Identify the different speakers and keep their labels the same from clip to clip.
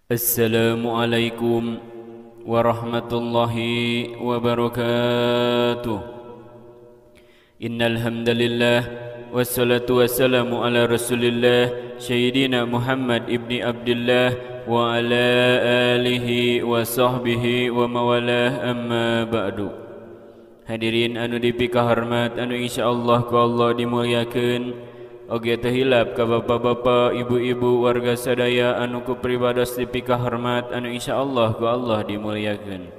Speaker 1: Assalamualaikum warahmatullahi wabarakatuh. Innal hamdalillah wassalatu wassalamu ala Rasulillah Sayyidina Muhammad ibni Abdullah wa ala alihi wa sahbihi wa mawalah, amma ba'du. Hadirin anu dipika hormat, anu insyaallah ku Allah dimuliakeun. Oge teu hilap ka bapak-bapak, ibu-ibu, warga sadaya anu ku pribados dipika hormat, anu insyaallah ku Allah dimuliakeun.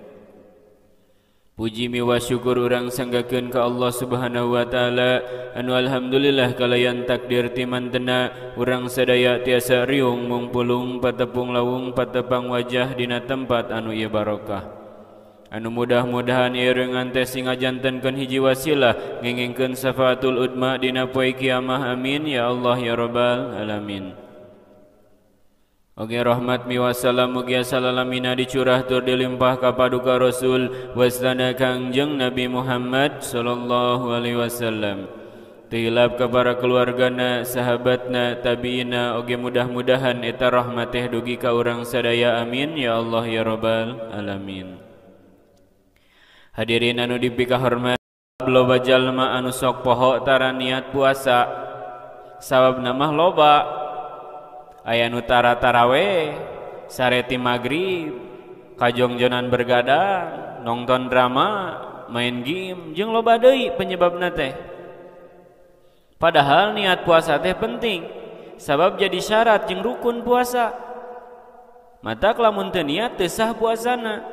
Speaker 1: Puji miwa syukur urang sanggakeun ka Allah Subhanahu wa taala anu alhamdulillah kalayan takdir ti mantena urang sadaya tiasa riung mungpulung patepung lawung patepang wajah dina tempat anu ieu barokah. Anu mudah-mudahan ieu reungan teh singajantenkeun hiji wasilah ngengengkeun syafaatul udma dina poe kiamah, amin ya Allah ya rabbal alamin. Oge rahmat miwa salam mugia salalamina dicurah tur dilimpah ka paduka Rasul wasana Kangjeng Nabi Muhammad sallallahu alaihi wasallam. Tilap ka para keluargana, sahabatna, tabiina, oge mudah-mudahan eta rahmat teh dugi ka urang sadaya, amin ya Allah ya rabbal alamin. Hadirin anu dipika hormat, loba jalma anu sok poho tara niat puasa, sababna mah loba. Aya nu tara taraweh, sareti magrib, kajongjonan bergadang, nonton drama, main game, jeung loba deui penyebabna teh. Padahal niat puasa teh penting, sabab jadi syarat jeung rukun puasa. Matak lamun teu niat teu sah puasana.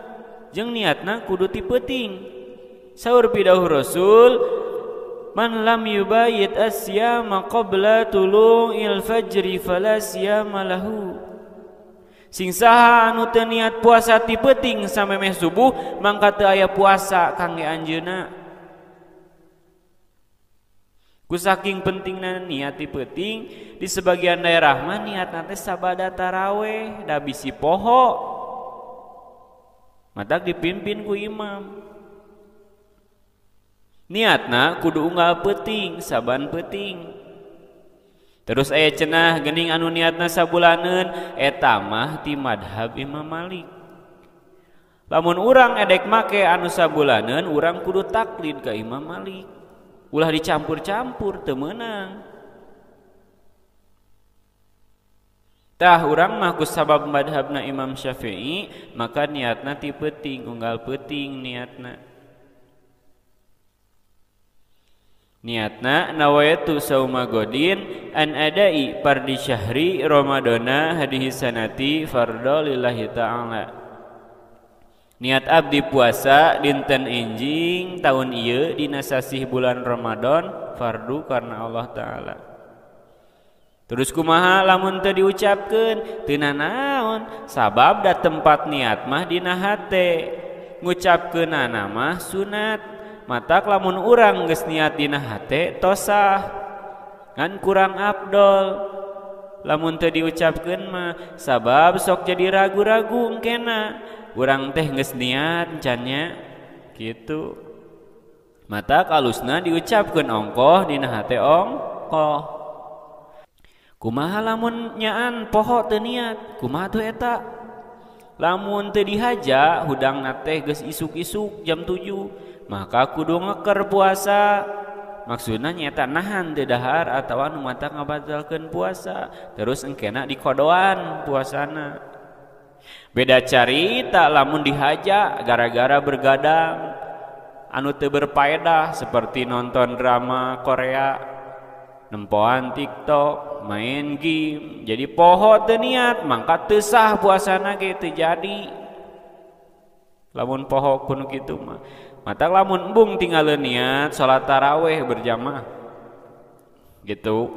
Speaker 1: Jeung niatna kudu ti peuting. Saur pidauh Rasul, man lam yubayit asyama qabla tulu'il fajri fala siyama lahu. Sing saha anu teu niat puasa ti peuting samemeh subuh mangka teu aya puasa kangge anjeunna. Ku saking pentingna niat ti peuting, di sebagian daerah mah niatna teh sabada taraweh da bisi poho. Matak dipimpin ku imam. Niatna kudu unggal peuting, saban peuting. Terus aya cenah geuning anu niatna sabulaneun, eta mah ti madhab Imam Malik. Lamun urang edek make anu sabulaneun, urang kudu taklid ka Imam Malik. Ulah dicampur-campur teu meunang. Tah urang mah ku sabab madhabna Imam Syafi'i, maka niatna ti peuting, unggal peuting niatna. Niatna nawaitu sauma godin an adai pardi syahri ramadana hadihi sanati fardhu lillahi ta'ala. Niat abdi puasa dinten enjing tahun ieu dina sasih bulan Ramadan fardu karena Allah taala. Terus kumaha lamun teu diucapkeun, teu nanaon, sabab da tempat niat mah dina hate, ngucapkeunana mah sunat. Matak lamun urang geus niat dina hate tos sah, ngan kurang afdol. Lamun teu diucapkeun mah sabab sok jadi ragu-ragu engkena, urang teh geus niat can nya kitu. Matak alusna diucapkeun ongkoh dina hate ongkoh. Kumaha lamun nyaan poho teu niat, kumaha tuh eta? Lamun teu dihaja hudangna teh geus isuk-isuk jam 7, maka kudu ngeker puasa. Maksudna nyaeta nahan teu dahar atawa nu matak ngabatalkeun puasa, terus engkena dikodoan puasana. Beda carita lamun dihaja gara-gara bergadang anu teu berfaedah seperti nonton drama Korea, nempoan TikTok, main game, jadi poho teu niat, mangka teu sah puasana ge teu jadi. Lamun poho kudu kitu mah. Matak lamun embung tinggalin niat salat taraweh berjamaah. Gitu.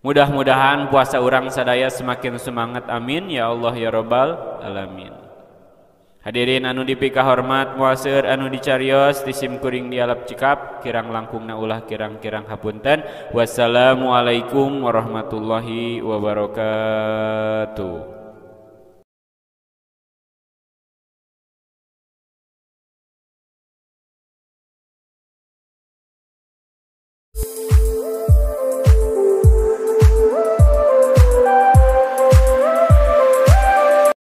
Speaker 1: Mudah-mudahan puasa urang sadaya semakin semangat, amin ya Allah ya rabbal alamin. Hadirin anu dipika hormat, muaseur anu dicarios ti sim kuring dialap cikap, kirang langkungna ulah kirang-kirang hapunten. Wassalamualaikum warahmatullahi wabarakatuh.